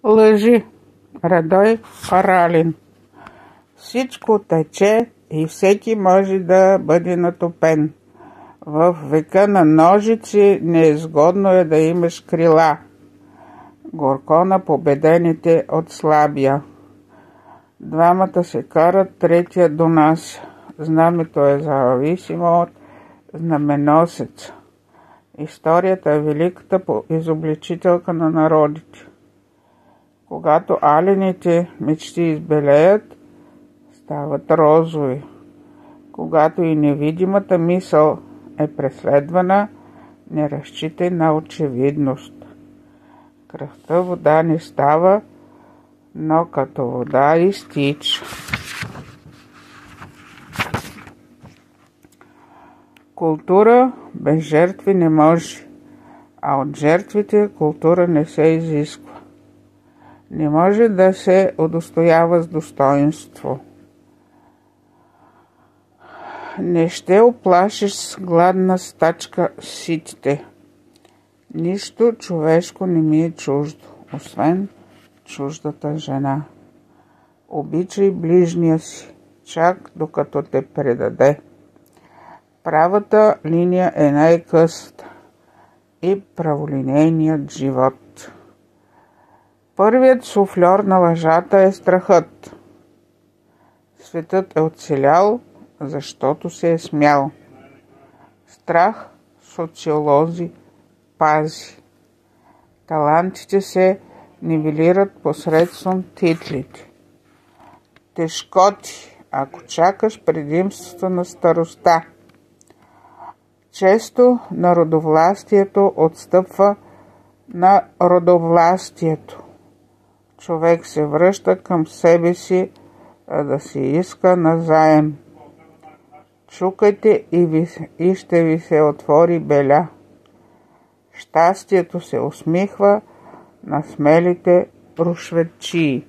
Лъжи. Радой Паралин. Всичко тече и всеки може да бъде натопен. В века на ножици неизгодно е да имаш крила. Горко на победените от слабия. Двамата се карат, третия донася. Знамето е зависимо от знаменосеца. Историята е великата изобличителка на народите. Когато алените мечти избелеят, стават розови. Когато и невидимата мисъл е преследвана, не разчитай на очевидност. Кръвта вода не става, но като вода изтича. Култура без жертви не може, а от жертвите култура не се изисква. Не може да се удостоява с достоинство. Не ще оплашиш с гладна стачка ситите. Нищо човешко не ми е чуждо, освен чуждата жена. Обичай ближния си, чак докато те предаде. Правата линия е най-късата и праволинейният живот. Първият суфльор на лъжата е страхът. Светът е оцелял, защото се е смял. Страх социолози пази. Талантите се нивелират посредством титлите. Тежко ти, ако чакаш предимството на староста. Често народовластието отстъпва на родовластието. Човек се връща към себе си, да си иска назаем. Чукайте и ще ви се отвори беля. Щастието се усмихва на смелите рушветчии.